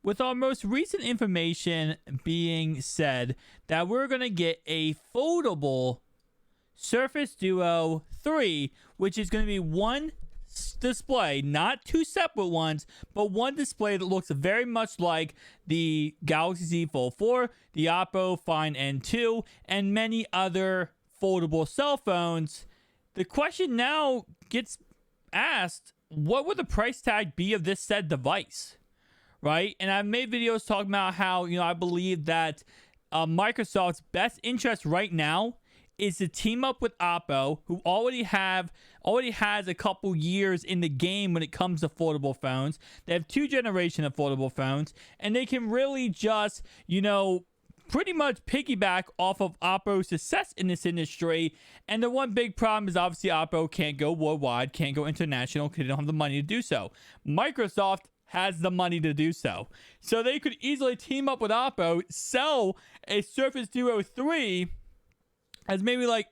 with our most recent information being said that we're going to get a foldable Surface Duo 3, which is going to be one display, not two separate ones, but one display that looks very much like the Galaxy Z Fold 4, the Oppo Find N2, and many other foldable cell phones. The question now gets asked, what would the price tag be of this said device? Right? And I've made videos talking about how, I believe that Microsoft's best interest right now is to team up with Oppo, who already has a couple years in the game when it comes to foldable phones. They have 2 generations of foldable phones, and they can really just, pretty much piggyback off of Oppo's success in this industry. And the one big problem is obviously Oppo can't go worldwide, can't go international because they don't have the money to do so. Microsoft has the money to do so. So they could easily team up with Oppo, sell a Surface Duo 3 as maybe like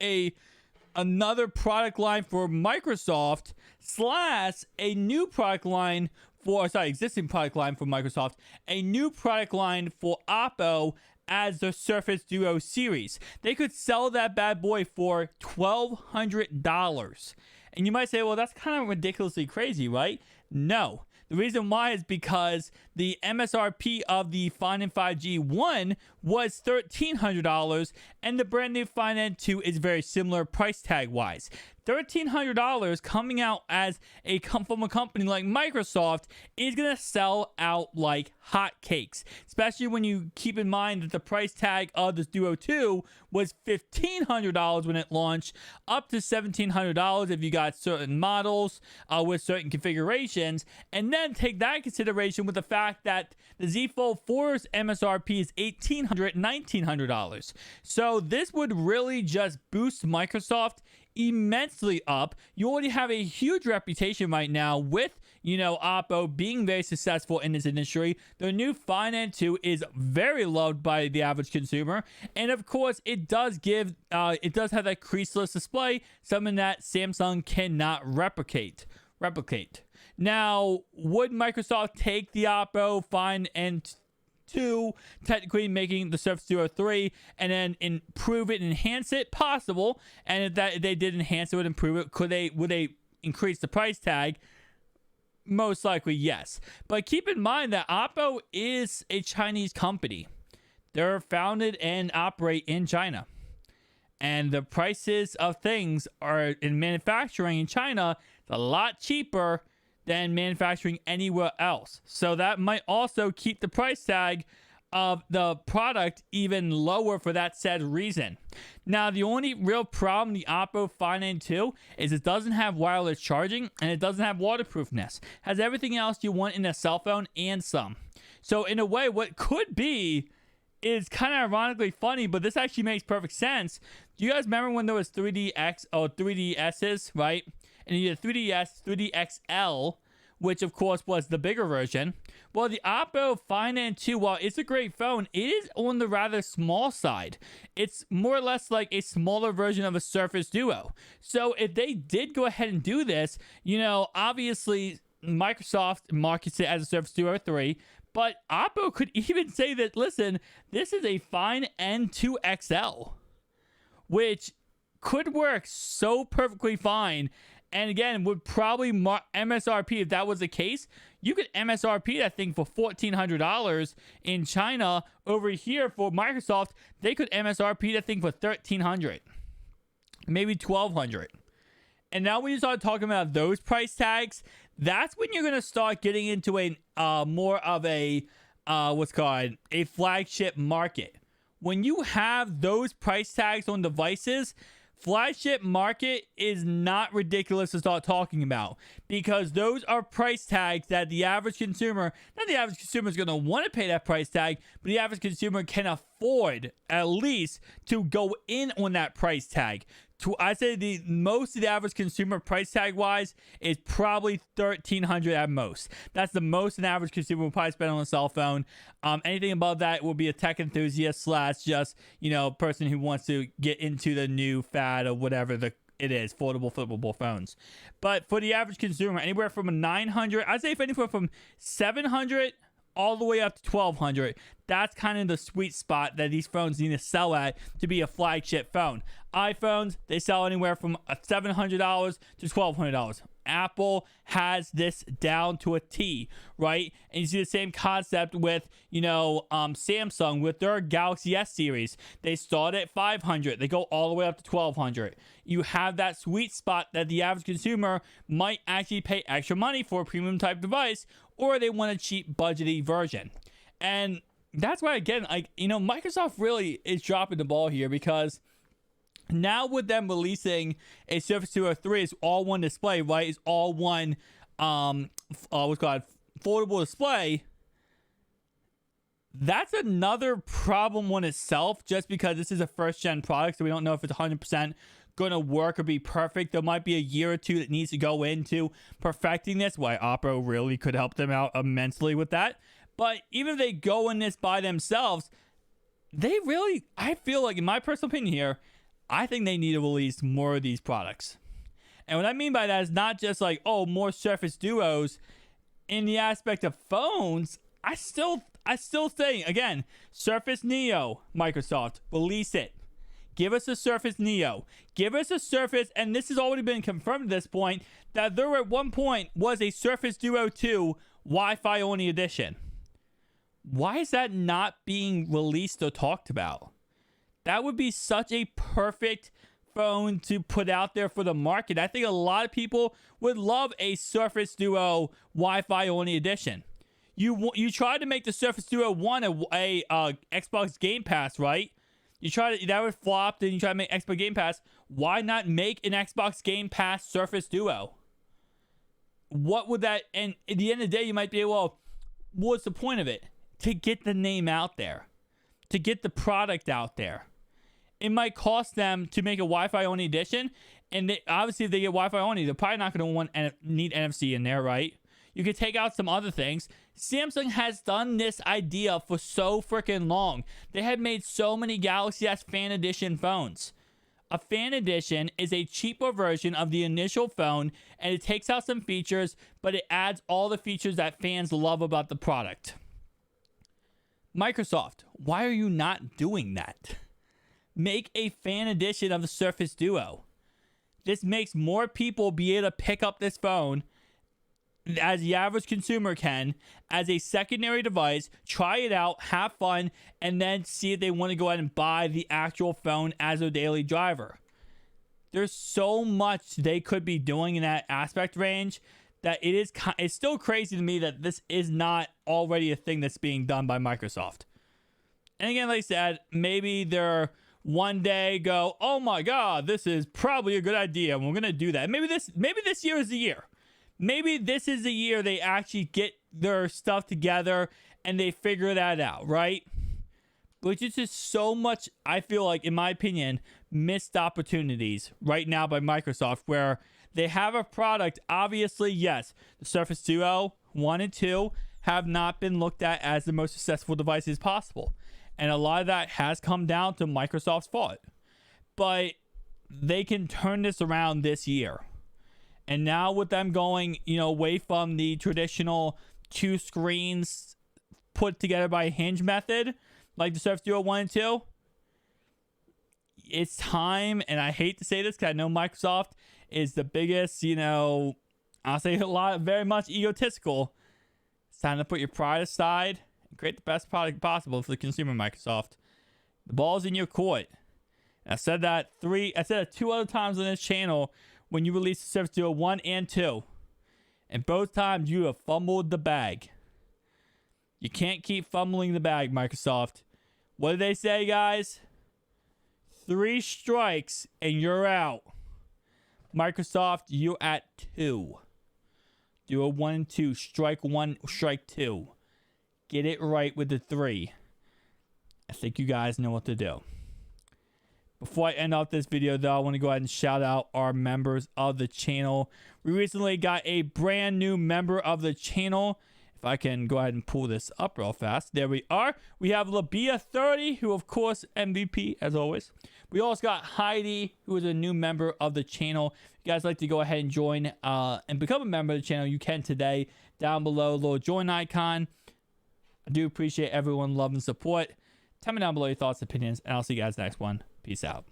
another product line for Microsoft / a new product line existing product line for Microsoft, a new product line for Oppo as the Surface Duo series. They could sell that bad boy for $1,200. And you might say, well, that's kind of ridiculously crazy, right? No. The reason why is because the MSRP of the Find N5G 1 was $1,300, and the brand new Find N2 is very similar price tag wise. $1,300 coming out from a company like Microsoft is going to sell out like hotcakes, especially when you keep in mind that the price tag of this Duo 2 was $1,500 when it launched, up to $1,700 if you got certain models with certain configurations. And then take that consideration with the fact that the Z Fold 4's MSRP is $1,800, $1,900. So this would really just boost Microsoft immensely up. You already have a huge reputation right now with, Oppo being very successful in this industry. The new Find N2 is very loved by the average consumer, and of course, it does have that creaseless display, something that Samsung cannot replicate. Now, would Microsoft take the Oppo Find N2, technically making the Surface Duo 3, and then improve it and enhance it? Possible. And if they did enhance it, would improve it, would they increase the price tag? Most likely, yes. But keep in mind that Oppo is a Chinese company. They're founded and operate in China. And the prices of things are in manufacturing in China a lot cheaper than manufacturing anywhere else. So that might also keep the price tag of the product even lower for that said reason. Now, the only real problem the Oppo Find N2 is it doesn't have wireless charging and it doesn't have waterproofness. It has everything else you want in a cell phone and some. So in a way, what could be is kind of ironically funny, but this actually makes perfect sense. Do you guys remember when there was 3DX or 3DSs, right? And you had 3DS, 3DXL, which of course was the bigger version. Well, the Oppo Find N2, while it's a great phone, it is on the rather small side. It's more or less like a smaller version of a Surface Duo. So if they did go ahead and do this, obviously Microsoft markets it as a Surface Duo 3, but Oppo could even say that, listen, this is a Find N2 XL, which could work so perfectly fine. And again, would probably MSRP, if that was the case, you could MSRP that thing for $1,400 in China. Over here for Microsoft, they could MSRP that thing for $1,300, maybe $1,200. And now when you start talking about those price tags, that's when you're going to start getting into a more of a a flagship market. When you have those price tags on devices, flagship market is not ridiculous to start talking about, because those are price tags that the average consumer, not the average consumer is going to want to pay that price tag, but the average consumer can afford at least to go in on that price tag. I say the most of the average consumer price tag wise is probably $1,300 at most. That's the most an average consumer will probably spend on a cell phone. Anything above that will be a tech enthusiast / just person who wants to get into the new fad or whatever it is, flippable phones. But for the average consumer, anywhere from a $900, I'd say if anywhere from $700 all the way up to $1,200. That's kind of the sweet spot that these phones need to sell at to be a flagship phone. iPhones, they sell anywhere from $700 to $1,200. Apple has this down to a T, right? And you see the same concept with, Samsung with their Galaxy S series. They start at $500. They go all the way up to $1,200. You have that sweet spot that the average consumer might actually pay extra money for a premium type device, or they want a cheap budgety version. And that's why, again, Microsoft really is dropping the ball here, because now with them releasing a Surface Duo 3, it's all one display, right? It's all one, foldable display. That's another problem on itself, just because this is a first-gen product, so we don't know if it's 100% going to work or be perfect. There might be a year or two that needs to go into perfecting this, why Oppo really could help them out immensely with that. But even if they go in this by themselves, I feel like, in my personal opinion here, I think they need to release more of these products. And what I mean by that is not just like, more Surface Duos. In the aspect of phones, I still think, again, Surface Neo, Microsoft, release it. Give us a Surface Neo. Give us a Surface, and this has already been confirmed at this point, that there at one point was a Surface Duo 2 Wi-Fi only edition. Why is that not being released or talked about? That would be such a perfect phone to put out there for the market. I think a lot of people would love a Surface Duo Wi-Fi only edition. You tried to make the Surface Duo 1 a Xbox Game Pass, right? That was flopped, and you tried to make Xbox Game Pass. Why not make an Xbox Game Pass Surface Duo? What would that... And at the end of the day, you might be, well, what's the point of it? To get the name out there. To get the product out there. It might cost them to make a Wi-Fi only edition, and obviously if they get Wi-Fi only, they're probably not going to need NFC in there, right? You could take out some other things. Samsung has done this idea for so freaking long. They have made so many Galaxy S Fan Edition phones. A Fan Edition is a cheaper version of the initial phone, and it takes out some features, but it adds all the features that fans love about the product. Microsoft, why are you not doing that? Make a Fan Edition of the Surface Duo. This makes more people be able to pick up this phone, as the average consumer can, as a secondary device, try it out, have fun, and then see if they want to go ahead and buy the actual phone as a daily driver. There's so much they could be doing in that aspect range that it's still crazy to me that this is not already a thing that's being done by Microsoft. And again, like I said, maybe they're one day go, oh my god, this is probably a good idea, and we're gonna do that. Maybe this year is the year. Maybe this is the year they actually get their stuff together and they figure that out, right? Which is just so much, I feel like, in my opinion, missed opportunities right now by Microsoft, where they have a product. Obviously, yes, the Surface Duo 1 and 2 have not been looked at as the most successful devices possible. And a lot of that has come down to Microsoft's fault. But they can turn this around this year. And now with them going, away from the traditional 2 screens put together by a hinge method, like the Surface Duo 1 and 2, it's time, and I hate to say this because I know Microsoft is the biggest, I'll say very much egotistical. It's time to put your pride aside and create the best product possible for the consumer, Microsoft. The ball's in your court. And I said that 2 other times on this channel when you released the Surface Duo 1 and 2. And both times you have fumbled the bag. You can't keep fumbling the bag, Microsoft. What do they say, guys? 3 strikes and you're out. Microsoft, you're at 2. Duo 1 and 2. Strike 1, strike 2. Get it right with the 3. I think you guys know what to do. Before I end off this video, though, I want to go ahead and shout out our members of the channel. We recently got a brand new member of the channel. If I can go ahead and pull this up real fast. There we are. We have Labia30, who, of course, MVP, as always. We also got Heidi, who is a new member of the channel. If you guys like to go ahead and join and become a member of the channel, you can today. Down below, little join icon. I do appreciate everyone love and support. Tell me down below your thoughts, opinions, and I'll see you guys next one. Peace out.